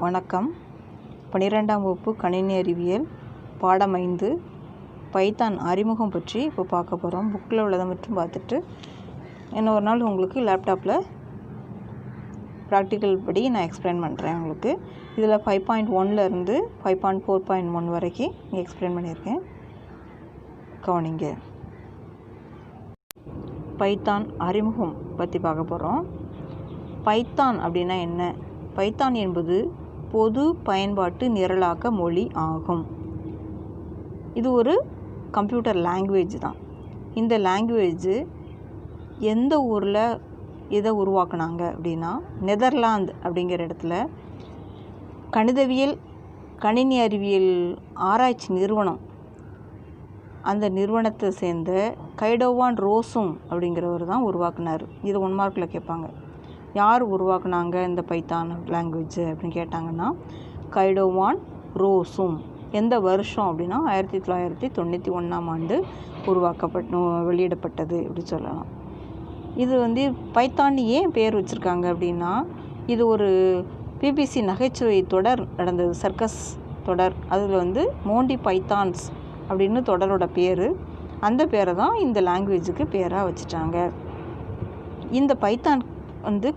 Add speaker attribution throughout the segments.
Speaker 1: வணக்கம். 12ஆம் வகுப்பு கணினி அறிவியல் பாடம் 5 பைத்தான் அறிமுகம் பற்றி இப்போ பார்க்க போகிறோம். புக்கில் உள்ளதை மட்டும் பார்த்துட்டு இன்னொரு நாள் உங்களுக்கு லேப்டாப்பில் ப்ராக்டிக்கல் படி நான் எக்ஸ்பிளைன் பண்ணுறேன். உங்களுக்கு இதில் 5.1 5.4.1 வரைக்கும் இங்கே எக்ஸ்பிளைன் பண்ணியிருக்கேன். கவனிங்க. பைத்தான் அறிமுகம் பற்றி பார்க்க போகிறோம். பைத்தான் அப்படின்னா என்ன? பைத்தான் என்பது பொது பயன்பாட்டு நிரலாக்க மொழி ஆகும். இது ஒரு கம்ப்யூட்டர் லாங்குவேஜ் தான். இந்த லாங்குவேஜ் எந்த ஊரில் இதை உருவாக்குனாங்க அப்படின்னா, நெதர்லாந்து அப்படிங்கிற இடத்துல கணிதவியல் கணினி அறிவியல் ஆராய்ச்சி நிறுவனம், அந்த நிறுவனத்தை சேர்ந்த கைடோவான் ரோசும் அப்படிங்கிறவர் தான் உருவாக்குனார். இது 1 மார்க்கில் கேட்பாங்க. யார் உருவாக்குனாங்க இந்த பைத்தான் லாங்குவேஜ் அப்படின்னு கேட்டாங்கன்னா, கைடோவான் ரோசும். எந்த வருஷம் அப்படின்னா 1991ஆம் ஆண்டு வெளியிடப்பட்டது அப்படி சொல்லலாம். இது பைத்தான் ஏன் பேர் வச்சுருக்காங்க அப்படின்னா, இது ஒரு பிபிசி நகைச்சுவை தொடர் நடந்தது, சர்க்கஸ் தொடர். அதில் மோண்டி பைத்தான்ஸ் அப்படின்னு தொடரோட பேர். அந்த பேரை தான் இந்த லாங்குவேஜுக்கு பேராக வச்சுட்டாங்க. இந்த பைத்தான்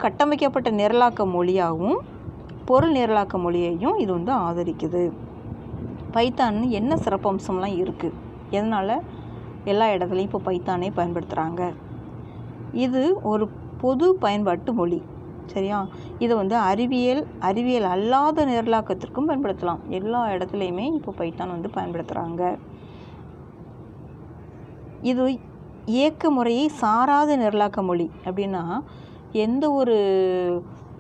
Speaker 1: கட்டமைக்கப்பட்ட நிரலாக்க மொழியாகவும் பொருள் நிரலாக்க மொழியையும் இது ஆதரிக்குது. பைத்தான் என்ன சிறப்பம்சம்லாம் இருக்குது, எதனால் எல்லா இடத்துலையும் இப்போ பைத்தானே பயன்படுத்துகிறாங்க? இது ஒரு பொது பயன்பாட்டு மொழி, சரியா? இதை அறிவியல் அல்லாத நிரலாக்கத்திற்கும் பயன்படுத்தலாம். எல்லா இடத்துலையுமே இப்போ பைத்தான் பயன்படுத்துகிறாங்க. இது இயக்க முறையை சாராத நிரலாக்க மொழி அப்படின்னா, எந்த ஒரு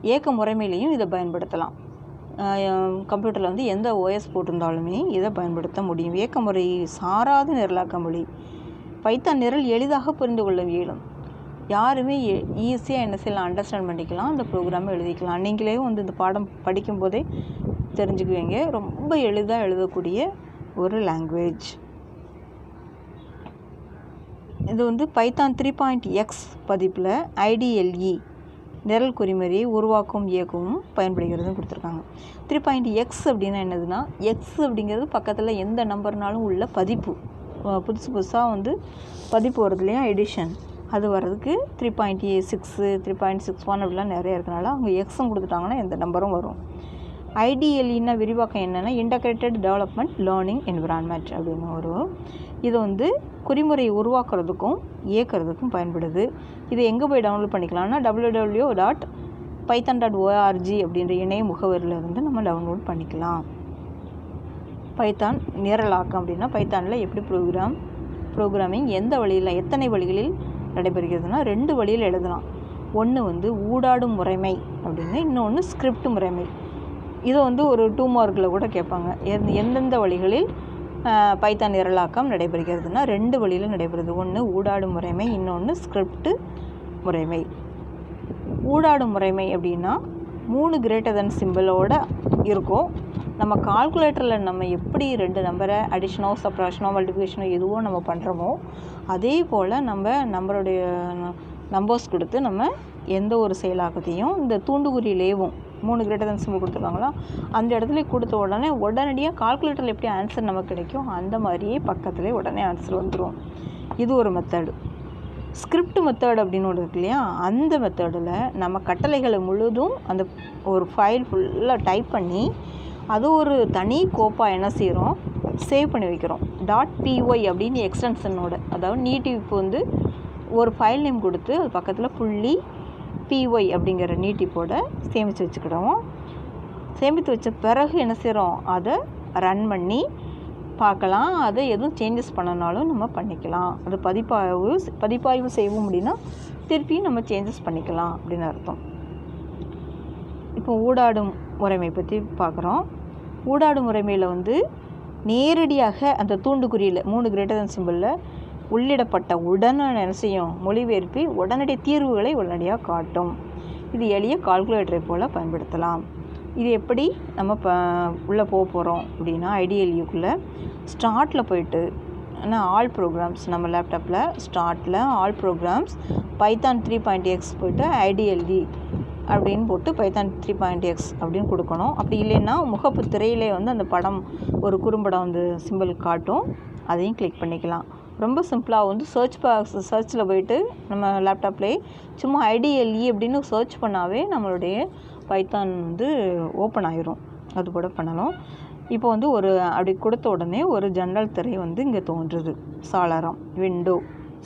Speaker 1: இயக்க முறைமையிலையும் இதை பயன்படுத்தலாம். கம்ப்யூட்டரில் எந்த ஓஎஸ் போட்டிருந்தாலுமே இதை பயன்படுத்த முடியும். இயக்க முறையை சாராத நிரலாக்க மொழி. பைத்தான் நிரல் எளிதாக புரிந்து கொள்ள இயலும். யாருமே ஈஸியாக என்ன செய்யலாம், அண்டர்ஸ்டாண்ட் பண்ணிக்கலாம், இந்த ப்ரோக்ராமை எழுதிக்கலாம். நீங்களே இந்த பாடம் படிக்கும்போதே தெரிஞ்சுக்குவீங்க. ரொம்ப எளிதாக எழுதக்கூடிய ஒரு லாங்குவேஜ். இது பைத்தான் 3.x பதிப்பில் IDLE நிரல் குறிமுறையை உருவாக்கும் இயக்கமும் பயன்படுகிறதுன்னு கொடுத்துருக்காங்க. 3.x அப்படின்னா என்னதுன்னா, எக்ஸ் அப்படிங்கிறது பக்கத்தில் எந்த நம்பர்னாலும் உள்ள பதிப்பு. புதுசாக பதிப்பு வருது இல்லையா, எடிஷன், அது வர்றதுக்கு 3.6 3.61 அப்படிலாம் நிறைய இருக்கனால அவங்க எக்ஸும் கொடுத்துட்டாங்கன்னா எந்த நம்பரும் வரும். IDLEன்னா விரிவாக்கம் என்னென்னா, இன்டகிரேட்டட் டெவலப்மெண்ட் லேர்னிங் என்விரான்மெண்ட் அப்படின்னு வரும். இது குறிமுறையை உருவாக்குறதுக்கும் இயக்கிறதுக்கும் பயன்படுது. இது எங்கே போய் டவுன்லோட் பண்ணிக்கலாம்னா, www.python.org அப்படின்ற இணைய முகவரியில் நம்ம டவுன்லோட் பண்ணிக்கலாம். பைத்தான் நிரலாக்கம் அப்படின்னா, பைத்தானில் எப்படி ப்ரோக்ராமிங் எந்த வழியில், எத்தனை வழிகளில் நடைபெறுகிறதுனா 2 வழியில் எழுதலாம். ஒன்று ஊடாடும் முறைமை அப்படின்னு, இன்னொன்று ஸ்கிரிப்ட் முறைமை. இது ஒரு 2 மார்க்கில் கூட கேட்பாங்க. எந்தெந்த வழிகளில் பைத்தான் நிரலாக்கம் நடைபெறுகிறதுனா 2 வழியில் நடைபெறுது. ஒன்று ஊடாடும் முறைமை, இன்னொன்று ஸ்கிரிப்ட் முறைமை. ஊடாடும் முறைமை அப்படின்னா 3 கிரேட்டர் சிம்பிளோட இருக்கும். நம்ம கால்குலேட்டரில் நம்ம எப்படி 2 நம்பரை அடிஷனோ சப்ராக்ஷனோ மல்டிப்ளிகேஷனோ எதுவோ நம்ம பண்ணுறோமோ, அதே போல் நம்மளுடைய நம்பர்ஸ் கொடுத்து நம்ம எந்த ஒரு செயலாக்கத்தையும் இந்த தூண்டுகுறியிலேயும் 3 கிரேட்டர் சிம்பிள் கொடுத்துருக்காங்களா, அந்த இடத்துல கொடுத்த உடனடியாக கால்குலேட்டரில் எப்படி ஆன்சர் நமக்கு கிடைக்கும், அந்த மாதிரியே பக்கத்துலேயே உடனே ஆன்சர் வந்துடும். இது ஒரு மெத்தடு. ஸ்கிரிப்ட் மெத்தட் அப்படின்னு ஒன்று இருக்கு இல்லையா, அந்த மெத்தடில் நம்ம கட்டளைகளை முழுதும் அந்த ஒரு ஃபைல் ஃபுல்லாக டைப் பண்ணி அது ஒரு தனி கோப்பாக என்ன செய்கிறோம், சேவ் பண்ணி வைக்கிறோம். .py அப்படின்னு எக்ஸ்டென்ஷனோட, அதாவது நீட்டிப்பு ஒரு ஃபைல் நேம் கொடுத்து அது பக்கத்தில் புள்ளி py அப்படிங்கிற நீட்டிப்போட சேமித்து வச்சுக்கிடுவோம். சேமித்து வச்ச பிறகு என்ன செய்கிறோம், அதை ரன் பண்ணி பார்க்கலாம். அதை எதுவும் சேஞ்சஸ் பண்ணனாலும் நம்ம பண்ணிக்கலாம். அது பதிப்பாய்வு செய்வோம் அப்படின்னா திருப்பியும் நம்ம சேஞ்சஸ் பண்ணிக்கலாம் அப்படின்னு அர்த்தம். இப்போ ஊடாடும் முறைமை பற்றி பார்க்குறோம். ஊடாடும் முறைமையில் நேரடியாக அந்த தூண்டுக்குறியில் 3 கிரேட்டர் சிம்பிளில் உள்ளிடப்பட்ட உடனே என்ன செய்யும், மொழிபெயர்ப்பி உடனடி தீர்வுகளை உடனடியாக காட்டும். இது எளிய கால்குலேட்டரை போல் பயன்படுத்தலாம். இது எப்படி நம்ம உள்ளே போக போகிறோம் அப்படின்னா, IDLEக்குள்ளே ஸ்டார்ட்டில் போயிட்டு ஆல் ப்ரோக்ராம்ஸ், நம்ம லேப்டாப்பில் ஸ்டார்ட்டில் ஆல் ப்ரோக்ராம்ஸ் பைத்தான் 3.x போய்ட்டு IDLE அப்படின்னு போட்டு பைத்தான் 3.x அப்படின்னு கொடுக்கணும். அப்படி இல்லைன்னா முகப்பு திரையிலே வந்து அந்த படம் ஒரு குறும்படம் வந்து சிம்பிள் காட்டும், அதையும் கிளிக் பண்ணிக்கலாம். ரொம்ப சிம்பிளாக வந்து சர்ச்சில் போயிட்டு நம்ம லேப்டாப்லேயே சும்மா IDLE அப்படின்னு சர்ச் பண்ணாவே நம்மளுடைய பைத்தான் வந்து ஓப்பன் ஆயிரும். அது கூட பண்ணலாம். இப்போ வந்து அப்படி கொடுத்த உடனே ஒரு ஜன்னல் திரை வந்து இங்கே தோன்றுது, சாளரம் விண்டோ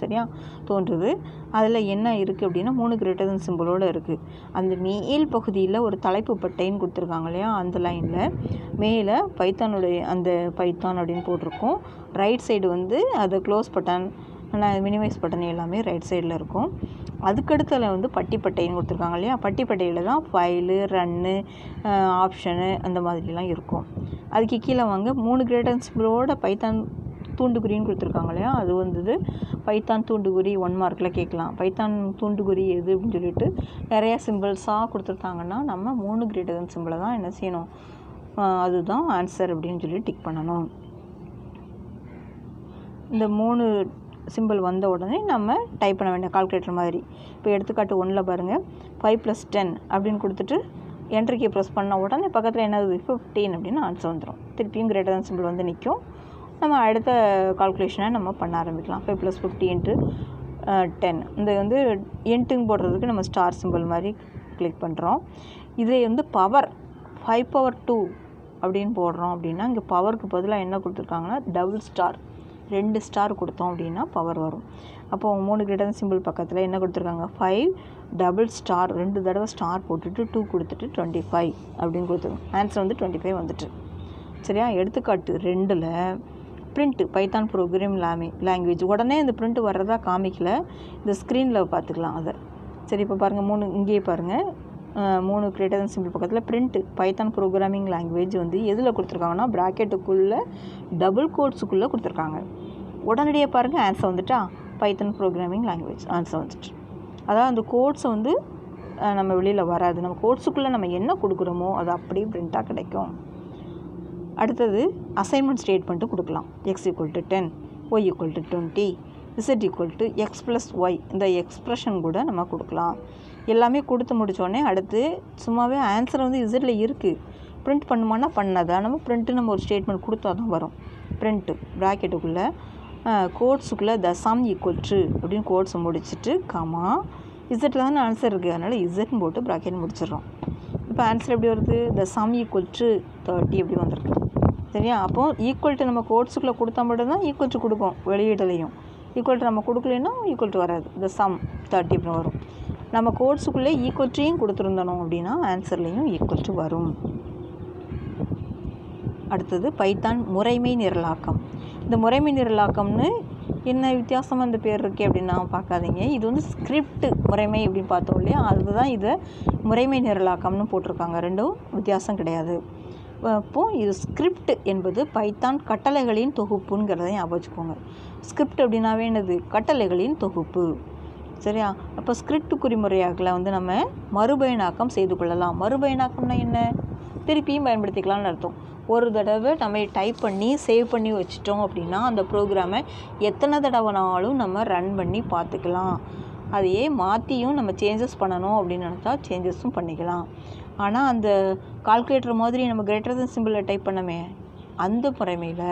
Speaker 1: சரியா தோன்றுது. அதில் என்ன இருக்குது அப்படின்னா 3 கிரேட்டர் தென் சிம்பிளோடு இருக்குது. அந்த மேல் பகுதியில் ஒரு தலைப்பு பட்டைன்னு கொடுத்துருக்காங்க இல்லையா, அந்த லைனில் மேலே பைத்தானுடைய அந்த பைத்தான் அப்படின்னு போட்டிருக்கோம். ரைட் சைடு வந்து அது க்ளோஸ் பட்டன் மினிமைஸ் பட்டன் எல்லாமே ரைட் சைடில் இருக்கும். அதுக்கடுத்தல வந்து பட்டிப்பட்டைன்னு கொடுத்துருக்காங்க இல்லையா, பட்டிப்பட்டையில் தான் ஃபைலு ரன்னு ஆப்ஷனு அந்த மாதிரிலாம் இருக்கும். அதுக்கு கீழே வாங்க 3 கிரேட்டர் சிம்பிளோட பைத்தான் தூண்டுகுறின்னு கொடுத்துருக்காங்க இல்லையா, அது வந்து பைத்தான் தூண்டுகுறி 1 மார்க்கில் கேட்கலாம். பைத்தான் தூண்டுகுறி எது அப்படின்னு சொல்லிட்டு நிறையா சிம்பிள்ஸாக கொடுத்துருக்காங்கன்னா நம்ம 3 கிரேட்டர் தென் சிம்பிளை தான் என்ன செய்யணும், அதுதான் ஆன்சர் அப்படின்னு சொல்லி டிக் பண்ணணும். இந்த 3 சிம்பிள் வந்த உடனே நம்ம டைப் பண்ண வேண்டிய கால்குலேட்டர் மாதிரி. இப்போ எடுத்துக்காட்டு 1ல் பாருங்கள், 5 + 10 அப்படின்னு கொடுத்துட்டு என்ட்ரி கீ ப்ரெஸ் பண்ண உடனே பக்கத்தில் என்னது 15 அப்படின்னு ஆன்சர் வந்துடும். திருப்பியும் கிரேட்டர் தென் சிம்பிள் வந்து நிற்கும். நம்ம அடுத்த கால்குலேஷனை நம்ம பண்ண ஆரம்பிக்கலாம். 5 + 50 × 10. இந்த வந்து என்ட்டுன்னு போடுறதுக்கு நம்ம ஸ்டார் சிம்பிள் மாதிரி கிளிக் பண்ணுறோம். இதே வந்து பவர் 5^2 அப்படின்னு போடுறோம் அப்படின்னா இங்கே பவருக்கு பதிலாக என்ன கொடுத்துருக்காங்கன்னா டபுள் ஸ்டார் 2 ஸ்டார் கொடுத்தோம் அப்படின்னா பவர் வரும். அப்போது 3 கிரேட்டர் சிம்பிள் பக்கத்தில் என்ன கொடுத்துருக்காங்க 5 டபுள் ஸ்டார் 2 தடவை ஸ்டார் போட்டுட்டு 2 கொடுத்துட்டு 25 அப்படின்னு கொடுத்துருங்க. ஆன்சர் வந்து 25 வந்துட்டு சரியா. எடுத்துக்காட்டு 2ல் பிரிண்ட்டு பைத்தான் ப்ரோக்ராம் லாங்குவேஜ் உடனே இந்த பிரிண்ட் வர்றதா காமிக்கல, இந்த ஸ்க்ரீனில் பார்த்துக்கலாம் அதை. சரி இப்போ பாருங்கள் 3 இங்கேயே பாருங்கள் 3 கிரேட்டர் தென் சிம்பிள் பக்கத்தில் பிரிண்ட்டு பைத்தான் ப்ரோக்ராமிங் லாங்குவேஜ் வந்து எதில் கொடுத்துருக்காங்கன்னா ப்ராக்கெட்டுக்குள்ளே டபுள் கோட்ஸுக்குள்ளே கொடுத்துருக்காங்க. உடனடியாக பாருங்கள் ஆன்சர் வந்துட்டா பைத்தான் ப்ரோக்ராமிங் லாங்குவேஜ் ஆன்சர் வந்துட்டு. அதாவது அந்த கோட்ஸை வந்து நம்ம வெளியில் வராது, நம்ம கோட்ஸுக்குள்ளே நம்ம என்ன கொடுக்குறோமோ அது அப்படியே பிரிண்ட்டாக கிடைக்கும். அடுத்தது அசைன்மெண்ட் ஸ்டேட்மெண்ட்டு கொடுக்கலாம். x = 10, y = 20, z = x + y இந்த எக்ஸ்ப்ரெஷன் கூட நம்ம கொடுக்கலாம். எல்லாமே கொடுத்து முடித்தோடனே அடுத்து சும்மாவே ஆன்சர் வந்து இசட்டில் இருக்குது, பிரிண்ட் பண்ணுமானா பண்ணதா நம்ம பிரிண்ட்டு நம்ம ஒரு ஸ்டேட்மெண்ட் கொடுத்தா தான் வரும். பிரிண்ட்டு ப்ராக்கெட்டுக்குள்ளே கோட்ஸுக்குள்ளே த சம் ஈக்குவல் டு அப்படின்னு கோட்ஸை முடிச்சுட்டு கமா இசட்டில் தானே ஆன்சர் இருக்குது, அதனால் இசட்னு போட்டு ப்ராக்கெட் முடிச்சிடுறோம். இப்போ ஆன்சர் எப்படி வருது, த சம் ஈக்குவல் டு 30 எப்படி வந்திருக்கு சரியா. அப்போது ஈக்குவல் டு நம்ம கோட்ஸுக்குள்ளே கொடுத்தா மட்டும்தான் ஈக்குவல் டு கொடுக்கும், வெளியீடுலையும் ஈக்குவல் டு நம்ம கொடுக்கலன்னா ஈக்குவல் டு வராது, த சம் 30 இப்படி வரும். நம்ம கோட்ஸுக்குள்ளே ஈக்குவல் டுயும் கொடுத்துருந்தோம் அப்படின்னா ஆன்சர்லேயும் ஈக்குவல் டு வரும். அடுத்தது பைத்தான் முறைமை நிரலாக்கம். இந்த முறைமை நிரலாக்கம்னு என்ன வித்தியாசமாக இந்த பேர் இருக்கே அப்படின்னா பார்க்காதீங்க, இது வந்து ஸ்கிரிப்ட் முறைமை அப்படின்னு பார்த்தோம் இல்லையா, அதுதான் இதை முறைமை நிரலாக்கம்னு போட்டிருக்காங்க. ரெண்டும் வித்தியாசம் கிடையாது. இப்போது இது ஸ்கிரிப்ட் என்பது பைத்தான் கட்டளைகளின் தொகுப்புங்கிறத ஞாபகம் வச்சுக்கோங்க. ஸ்கிரிப்ட் அப்படின்னாவே என்னது, கட்டளைகளின் தொகுப்பு சரியா. அப்போ ஸ்கிரிப்ட் குறிமுறையாகல வந்து நம்ம மறுபயனாக்கம் செய்து கொள்ளலாம். மறுபயனாக்கம்னா என்ன, திருப்பியும் பயன்படுத்திக்கலாம்னு அர்த்தம். ஒரு தடவை நம்ம டைப் பண்ணி சேவ் பண்ணி வச்சிட்டோம் அப்படின்னா அந்த ப்ரோக்ராமை எத்தனை தடவைனாலும் நம்ம ரன் பண்ணி பார்த்துக்கலாம். அதையே மாற்றியும் நம்ம சேஞ்சஸ் பண்ணணும் அப்படின்னு நினச்சா சேஞ்சஸும் பண்ணிக்கலாம். ஆனால் அந்த கால்குலேட்டர் மாதிரி நம்ம கிரேட்டர் தென் சிம்பிளில் டைப் பண்ணமே அந்த முறைமையில்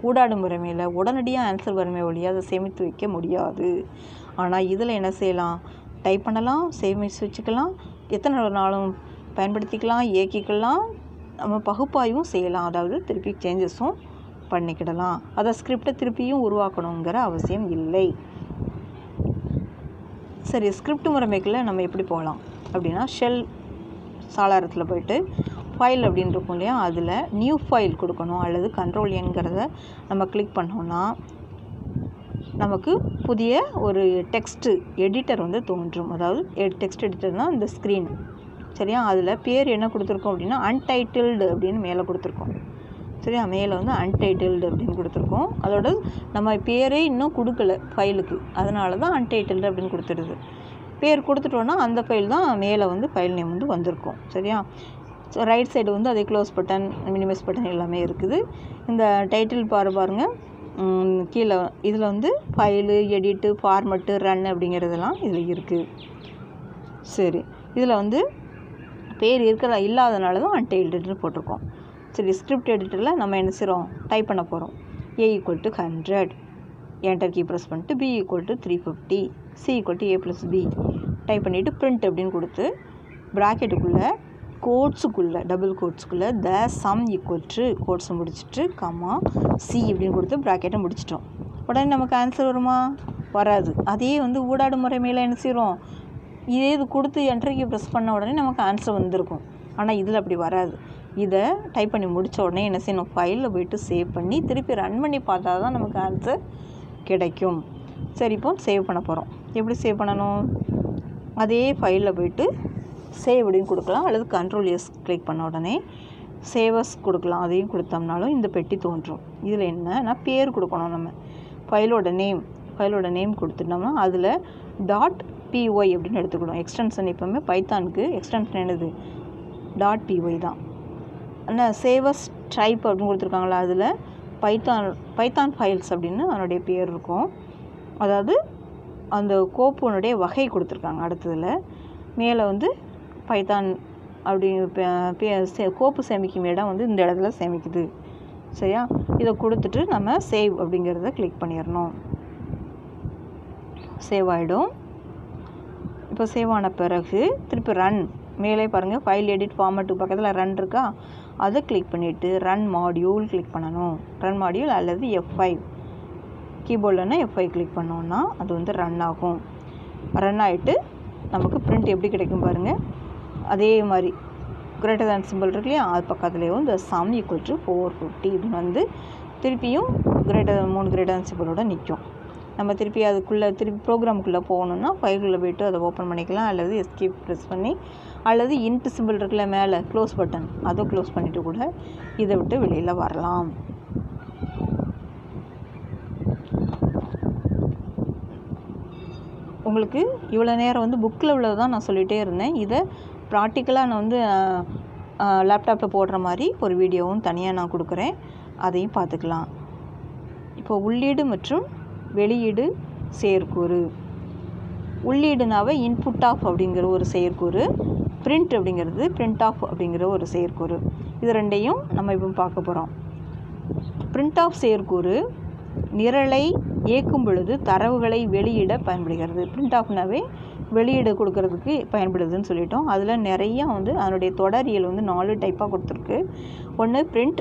Speaker 1: ஊடாடு முறைமையில் உடனடியாக ஆன்சர் வறுமை வழியாக அதை சேமித்து வைக்க முடியாது. ஆனால் இதில் என்ன செய்யலாம், டைப் பண்ணலாம், சேமித்து வச்சுக்கலாம், எத்தனை நாளும் பயன்படுத்திக்கலாம், இயக்கிக்கலாம், நம்ம பகுப்பாய்வும் செய்யலாம். அதாவது திருப்பி சேஞ்சஸும் பண்ணிக்கிடலாம். அதை ஸ்கிரிப்டை திருப்பியும் உருவாக்கணுங்கிற அவசியம் இல்லை. சரி, ஸ்கிரிப்ட் முறைமைக்குள்ளே நம்ம எப்படி போகலாம் அப்படின்னா ஷெல் சாளரத்தில் போய்ட்டு ஃபைல் அப்படின்னு இருக்கும் இல்லையா, அதில் நியூ ஃபைல் கொடுக்கணும் அல்லது கண்ட்ரோல் என்கிறத நம்ம கிளிக் பண்ணோன்னா நமக்கு புதிய ஒரு டெக்ஸ்ட்டு எடிட்டர் வந்து தோன்றும். அதாவது டெக்ஸ்ட் எடிட்டர்னால் இந்த ஸ்க்ரீன் சரியா. அதில் பேர் என்ன கொடுத்துருக்கோம் அப்படின்னா அன்டைட்டில்டு அப்படின்னு மேலே கொடுத்துருக்கோம் சரியா. மேலே வந்து அன்டைட்டில்டு அப்படின்னு கொடுத்துருக்கோம். அதோட நம்ம பேரே இன்னும் கொடுக்கல ஃபைலுக்கு, அதனால தான் அன்டைட்டில்டு அப்படின்னு கொடுத்துடுது. பேர் கொடுத்துட்டோன்னா அந்த ஃபைல் தான் மேலே வந்து ஃபைல் நேம் வந்து வந்திருக்கும் சரியா. ஸோ ரைட் சைடு வந்து அதே க்ளோஸ் பட்டன் மினிமைஸ் பட்டன் எல்லாமே இருக்குது. இந்த டைட்டில் பாருங்கள் கீழே இதில் வந்து ஃபைலு எடிட்டு ஃபார்மெட்டு ரன் அப்படிங்கிறதெல்லாம் இதில் இருக்குது. சரி, இதில் வந்து பேர் இல்லாதனால தான் அன்டைல்டுன்னு போட்டிருக்கோம். சரி, ஸ்கிரிப்ட் எடிட்டரில் நம்ம என்ன செய்கிறோம், டைப் பண்ண போகிறோம். A = 100, என்டர் கீ ப்ரெஸ் பண்ணிட்டு B = 350, C = A + B type பண்ணிவிட்டு பிரிண்ட் அப்படின்னு கொடுத்து ப்ராக்கெட்டுக்குள்ளே கோட்ஸுக்குள்ளே டபுள் கோட்ஸுக்குள்ளே த சம் ஈக்குவல் கோட்ஸை முடிச்சுட்டு கமா C அப்படின்னு கொடுத்து ப்ராக்கெட்டை முடிச்சிட்டோம். உடனே நமக்கு ஆன்சர் வருமா? வராது. அதே வந்து ஊடாடு முறை மேலே என்ன செய்கிறோம், இதே இது கொடுத்து என்டர் கீ ப்ரெஸ் பண்ண உடனே நமக்கு ஆன்சர் வந்திருக்கும். ஆனால் இதில் அப்படி வராது. இதை டைப் பண்ணி முடித்த உடனே என்ன செய்யணும், ஃபைலில் போய்ட்டு சேவ் பண்ணி திருப்பி ரன் பண்ணி பார்த்தா தான் நமக்கு ஆன்சர் கிடைக்கும். சரி, இப்போ சேவ் பண்ண போகிறோம். எப்படி சேவ் பண்ணணும், அதே ஃபைலில் போய்ட்டு சேவ் அப்படின்னு கொடுக்கலாம், அல்லது Ctrl+S கிளிக் பண்ண உடனே சேவஸ் கொடுக்கலாம். அதையும் கொடுத்தோம்னாலும் இந்த பெட்டி தோன்றும். இதில் என்னன்னா பேர் கொடுக்கணும். நம்ம ஃபைலோட நேம் கொடுத்துட்டோம்னா அதில் .py அப்படின்னு எடுத்துக்கணும். எக்ஸ்டென்ஷன் எப்போவுமே பைத்தானுக்கு எக்ஸ்டென்ஷன் என்னது, .py தான். ஆனால் சேவஸ் டைப் அப்படின்னு கொடுத்துருக்காங்களா, அதில் பைத்தான் ஃபைல்ஸ் அப்படின்னு அதனுடைய பேர் இருக்கும். அதாவது அந்த கோப்புனுடைய வகை கொடுத்துருக்காங்க. அடுத்ததில் மேலே வந்து பைத்தான் அப்படி கோப்பு சேமிக்கும் இடம் வந்து இந்த இடத்துல சேமிக்குது. சரியா, இதை கொடுத்துட்டு நம்ம சேவ் அப்படிங்கிறத கிளிக் பண்ணிடணும். சேவ் ஆகிடும். இப்போ சேவ் ஆன பிறகு திருப்பி ரன், மேலே பாருங்கள் ஃபைல் எடிட் ஃபார்மேட்டுக்கு பக்கத்தில் ரன் இருக்கா, அதை கிளிக் பண்ணிவிட்டு ரன் மாடியூல் கிளிக் பண்ணணும். ரன் மாடியூல் அல்லது F5 கீபோர்டில்னா F5 கிளிக் பண்ணோன்னா அது வந்து ரன் ஆகும். ரன் ஆகிட்டு நமக்கு பிரிண்ட் எப்படி கிடைக்கும் பாருங்கள். அதே மாதிரி கிரேட்டர் தேன் சிம்பிள் இருக்கு இல்லையா, அது பக்கத்துலேயும் இந்த சம் ஈக்குவல் டு 450 அப்படின்னு வந்து திருப்பியும் 3 கிரேட்டர் தேன் சிம்பிளோட நிற்கும். நம்ம திருப்பி திருப்பி ப்ரோக்ராமுக்குள்ளே போகணுன்னா ஃபைல்குள்ளே போய்ட்டு அதை ஓப்பன் பண்ணிக்கலாம், அல்லது எஸ்கேப் ப்ரெஸ் பண்ணி, அல்லது இன்ட் சிம்பிள் இருக்குல்ல மேலே க்ளோஸ் பட்டன், அதை க்ளோஸ் பண்ணிவிட்டு கூட இதை விட்டு வெளியில் வரலாம். உங்களுக்கு இவ்வளோ நேரம் வந்து புக்கில் உள்ளது தான் நான் சொல்லிகிட்டே இருந்தேன். இதை ப்ராக்டிக்கலாக நான் வந்து லேப்டாப்பில் போடுற மாதிரி ஒரு வீடியோவும் தனியாக நான் கொடுக்குறேன், அதையும் பார்த்துக்கலாம். இப்போ உள்ளீடு மற்றும் வெளியீடு செயற்கூறு. உள்ளீடுனாவே இன்புட் ஆஃப் அப்படிங்கிற ஒரு செயற்கூறு, பிரிண்ட் அப்படிங்கிறது பிரிண்ட் ஆஃப் அப்படிங்கிற ஒரு செயற்கூறு. இது ரெண்டையும் நம்ம இப்போ பார்க்க போகிறோம். பிரிண்ட் ஆஃப் செயற்கூறு நிரலை இயக்கும் பொழுது தரவுகளை வெளியிட பயன்படுகிறது. பிரிண்ட் ஆஃப்னாவே வெளியீடு கொடுக்கறதுக்கு பயன்படுதுன்னு சொல்லிட்டோம். அதில் நிறையா வந்து அதனுடைய தொடரியல் வந்து 4 டைப்பாக கொடுத்துருக்கு. ஒன்று பிரிண்ட்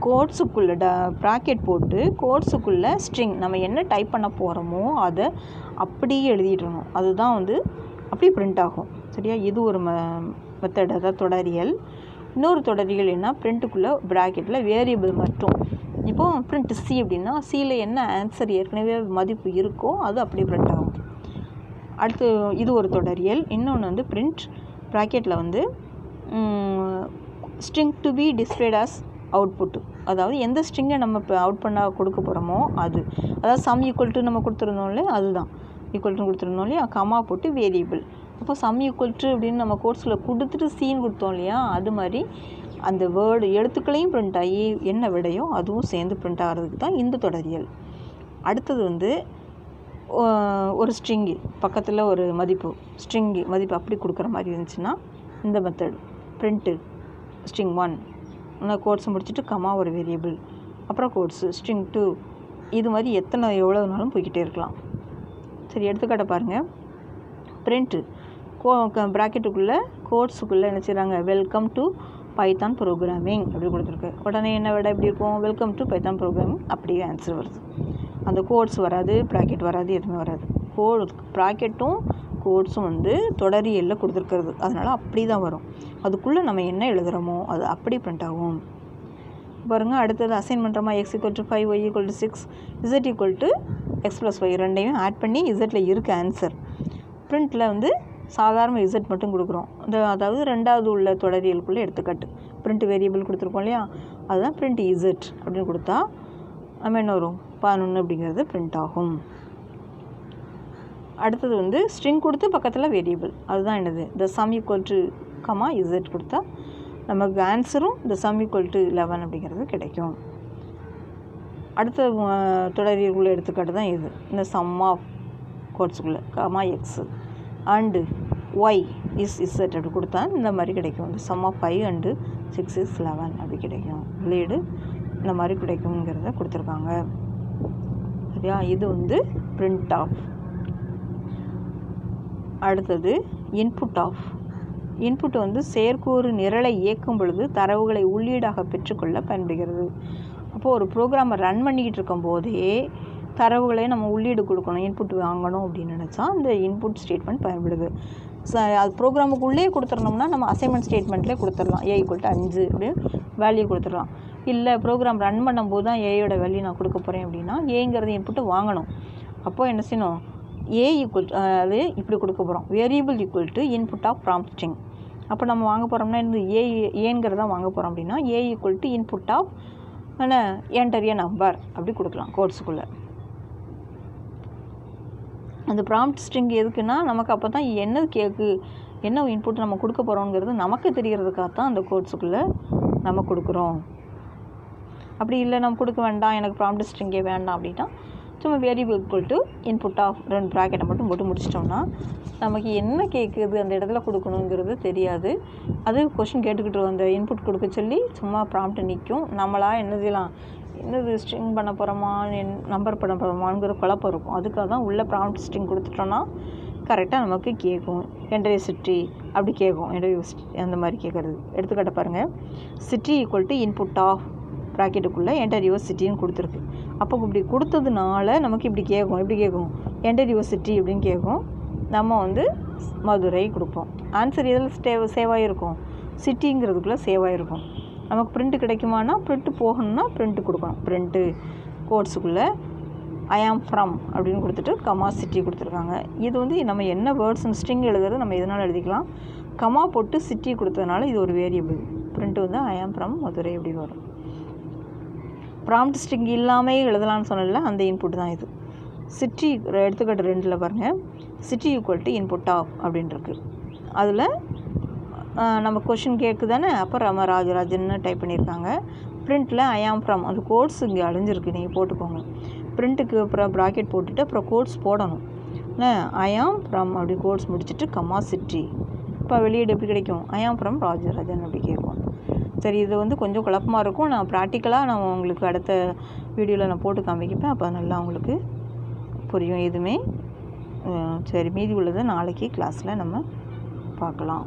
Speaker 1: கோட்ஸுக்குள்ளே ப்ராக்கெட் போட்டு கோட்ஸுக்குள்ளே ஸ்ட்ரிங் நம்ம என்ன டைப் பண்ண போகிறோமோ அதை அப்படியே எழுதிடணும். அதுதான் வந்து அப்படி பிரிண்ட் ஆகும். சரியா, இது ஒரு மெத்தட், அதாவது தொடரியல். இன்னொரு தொடரியல் என்ன, பிரிண்ட்டுக்குள்ளே ப்ராக்கெட்டில் வேரியபிள் மட்டும். இப்போது பிரிண்ட் C அப்படின்னா Cயில் என்ன ஆன்சர் ஏற்கனவே மதிப்பு இருக்கோ அது அப்படியே பிரிண்ட் ஆகும். அடுத்து இது ஒரு தொடரியல். இன்னொன்று வந்து பிரிண்ட் ப்ராக்கெட்டில் வந்து string to be displayed as output, அதாவது எந்த ஸ்ட்ரிங்கை நம்ம இப்போ அவுட் பண்ண கொடுக்க போகிறோமோ அது, அதாவது சம் ஈக்குவல் டு நம்ம கொடுத்துருந்தோம் இல்லையா, அதுதான் ஈக்குவல் டு கொடுத்துருந்தோம் இல்லையா, கமா போட்டு வேரியபிள். அப்போ சம் ஈக்குவல் டு அப்படின்னு நம்ம கோட்ஸில் கொடுத்துட்டு சீன் கொடுத்தோம் இல்லையா, அது மாதிரி அந்த வேர்டு எழுத்துக்களையும் பிரிண்ட் ஆகி என்ன விடையோ அதுவும் சேர்ந்து பிரிண்ட் ஆகிறதுக்கு தான் இந்த தொடரியல். அடுத்தது வந்து ஒரு ஸ்ட்ரிங்கு பக்கத்தில் ஒரு ஸ்ட்ரிங்கு மதிப்பு அப்படி கொடுக்குற மாதிரி இருந்துச்சுன்னா இந்த மெத்தட் பிரிண்ட்டு ஸ்ட்ரிங் 1 கோட்ஸ் முடிச்சுட்டு கமா ஒரு வேரியபிள், அப்புறம் கோட்ஸு ஸ்ட்ரிங் 2, இது மாதிரி எவ்வளோ நாளும் போய்கிட்டே இருக்கலாம். சரி, எடுத்துக்காட்ட பாருங்கள். பிரிண்ட்டு ப்ராக்கெட்டுக்குள்ளே கோட்ஸுக்குள்ளே என்ன செய்கிறாங்க, வெல்கம் டு பைத்தான் ப்ரோக்ராமிங் அப்படி கொடுத்துருக்கு. உடனே என்ன விட எப்படி இருக்கும், வெல்கம் டு பைத்தான் ப்ரோக்ராமிங் அப்படியே ஆன்சர் வருது. அந்த கோட்ஸ் வராது, ப்ராக்கெட் வராது, எதுவுமே வராது. ப்ராக்கெட்டும் கோட்ஸும் வந்து தொடரியலில் கொடுத்துருக்கிறது, அதனால் அப்படி தான் வரும். அதுக்குள்ளே நம்ம என்ன எழுதுகிறோமோ அது அப்படி பிரிண்ட் ஆகும். பாருங்கள், அடுத்தது அசைன் பண்ணுறோமா, x = 5, y = 6, z = x + y ரெண்டையும் ஆட் பண்ணி இசட்டில் இருக்க ஆன்சர். பிரிண்ட்டில் வந்து சாதாரண இசட் மட்டும் கொடுக்குறோம். அதாவது ரெண்டாவது உள்ள தொடரியலுக்குள்ளே எடுத்துக்காட்டு பிரிண்ட் வேரியபிள் கொடுத்துருக்கோம் இல்லையா, அதுதான் பிரிண்ட் இசட் அப்படின்னு கொடுத்தா நம்ம என்ன வரும், 11 அப்படிங்கிறது பிரிண்ட் ஆகும். அடுத்தது வந்து ஸ்ட்ரிங் கொடுத்து பக்கத்தில் வேரியபிள், அதுதான் என்னது, த sum equal to comma Z கொடுத்தா நமக்கு ஆன்சரும் த சம் ஈக்குவல் டு 11 அப்படிங்கிறது கிடைக்கும். அடுத்த தொடரியலுக்குள்ளே எடுத்துக்காட்டு தான் இது, இந்த சம் ஆஃப் கோட்ஸுக்குள்ளே comma X and Y is Z அப்படி கொடுத்தா இந்த மாதிரி கிடைக்கும். இந்த சம் ஆஃப் 5 and 6 is 11 அப்படி கிடைக்கும். வெளியீடு இந்த மாதிரி கிடைக்குங்கிறத கொடுத்துருக்காங்க. சரியா? இது வந்து பிரிண்ட் ஆஃப். அடுத்தது இன்புட் ஆஃப். இன்புட் வந்து செயற்கூறு நிரலை இயக்கும் பொழுது தரவுகளை உள்ளீடாக பெற்றுக்கொள்ள பயன்படுகிறது. அப்போது ஒரு ப்ரோக்ராமை ரன் பண்ணிக்கிட்டு இருக்கும் போதே தரவுகளை நம்ம உள்ளீடு கொடுக்கணும், இன்புட் வாங்கணும் அப்படின்னு நினச்சா அந்த இன்புட் ஸ்டேட்மெண்ட் பயன்படுது. அது ப்ரோக்ராமுக்குள்ளே கொடுத்துடணும்னா நம்ம அசைன்மெண்ட் ஸ்டேட்மெண்ட்லேயே கொடுத்துடலாம். A = 5 அப்படின்னு வேல்யூ கொடுத்துடலாம். இல்லை ப்ரோக்ராம் ரன் பண்ணும்போது தான் ஏயோட வேல்யூ நான் கொடுக்க போகிறேன் அப்படின்னா ஏங்கிறது இன்புட்டு வாங்கணும். அப்போது என்ன செய்யணும்? A அது இப்படி கொடுக்க போகிறோம். Variable = input of prompt string. அப்போ நம்ம வாங்க போகிறோம்னா இந்த ஏங்கிறதான் வாங்க போகிறோம் அப்படின்னா A = இன்புட் ஆஃப் என்ன என்டர் எ நம்பர் அப்படி கொடுக்கலாம் கோட்ஸுக்குள்ளே. அந்த ப்ராம்ப்ட் ஸ்ட்ரிங் எதுக்குன்னா நமக்கு அப்போ தான் என்ன இன்புட் நம்ம கொடுக்க போகிறோங்கிறது நமக்கு தெரிகிறதுக்காக தான் அந்த கோட்ஸுக்குள்ளே நம்ம கொடுக்குறோம். அப்படி இல்லை நம்ம கொடுக்க வேண்டாம், எனக்கு ப்ராம்ப்ட் ஸ்ட்ரிங்கே வேண்டாம் அப்படின்னா சும்மா வேரியபிள் = இன்புட் ஆஃப் 2 ப்ராக்கெட்டை மட்டும் போட்டு முடிச்சிட்டோம்னா நமக்கு என்ன கேட்குது அந்த இடத்துல கொடுக்கணுங்கிறது தெரியாது. அது கொஷின் கேட்டுக்கிட்டு அந்த இன்புட் கொடுக்க சொல்லி சும்மா ப்ராம்ப்ட் நிற்கும். நம்மளாக என்ன செய்யலாம், என்னது ஸ்ட்ரிங் பண்ண போகிறோமா நம்பர் பண்ண போகிறோமாங்கிற குழப்பம் இருக்கும். அதுக்காக தான் உள்ள ப்ராம்ப்ட் ஸ்ட்ரிங் கொடுத்துட்டோன்னா கரெக்டாக நமக்கு கேட்கும். என்டர் சிட்டி அப்படி கேட்கும். அந்த மாதிரி கேட்குறது. எடுத்துக்காட்ட பாருங்கள். சிட்டி = இன்புட் ஆஃப் ப்ராக்கெட்டுக்குள்ளே என்டர் யுவர் சிட்டின்னு கொடுத்துருக்கு. அப்போ இப்படி கொடுத்ததுனால நமக்கு இப்படி கேட்கும். எப்படி கேட்கும்? என்டர் யுவர் சிட்டி அப்படின்னு கேட்கும். நம்ம வந்து மதுரை கொடுப்போம். ஆன்சர் இதில் சேவ் ஆகிருக்கும், சிட்டிங்கிறதுக்குள்ளே சேவ் ஆகிருக்கும். நமக்கு பிரிண்ட்டு கிடைக்குமானா பிரிண்ட்டு போகணும்னா பிரிண்ட்டு கொடுக்கணும். பிரிண்ட்டு கோட்ஸுக்குள்ளே ஐ ஆம் ஃப்ரம் அப்படின்னு கொடுத்துட்டு கமா சிட்டி கொடுத்துருக்காங்க. இது வந்து நம்ம என்ன வேர்ட்ஸ் ஸ்ட்ரிங் எழுதுறது நம்ம எதனால் எழுதிக்கலாம். கமா போட்டு சிட்டி கொடுத்ததுனால இது ஒரு வேரியபிள். பிரிண்ட்டு வந்து ஐ ஆம் ஃப்ரம் மதுரை அப்படின்னு வரும். ப்ராம்ப்ட் ஸ்ட்ரிங் இல்லாமல் எழுதலான்னு சொன்னல அந்த இன்புட் தான் இது. சிட்டி எடுத்துக்காட்டு 2 பாருங்கள். சிட்டி = இன்புட் ஆஃப் அப்படின்ட்டுருக்கு. அதில் நம்ம கொஷின் கேட்கு தானே. அப்போ ராஜராஜன்னு டைப் பண்ணியிருக்காங்க. பிரிண்ட்டில் ஐ ஆம் ஃப்ரம் அந்த கோட்ஸ் இங்கே அழிஞ்சிருக்கு, நீங்கள் போட்டுக்கோங்க. பிரிண்ட்டுக்கு அப்புறம் ப்ராக்கெட் போட்டுட்டு அப்புறம் கோட்ஸ் போடணும். ஐ ஆம் ஃப்ரம் அப்படி கோட்ஸ் முடிச்சுட்டு கமா சிட்டி. இப்போ வெளியீடு எப்படி கிடைக்கும்? ஐ ஆம் ஃப்ரம் ராஜராஜன் அப்படி கேட்கும். சரி, இது வந்து கொஞ்சம் குழப்பமாக இருக்கும். நான் ப்ராக்டிக்கலாக நான் உங்களுக்கு அடுத்த வீடியோவில் நான் போட்டு காமிக்கப்பேன். அப்போ நல்லா உங்களுக்கு புரியும் எதுவுமே. சரி, மீதி உள்ளதை நாளைக்கு கிளாஸில் நம்ம பார்க்கலாம்.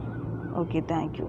Speaker 1: Okay, thank you.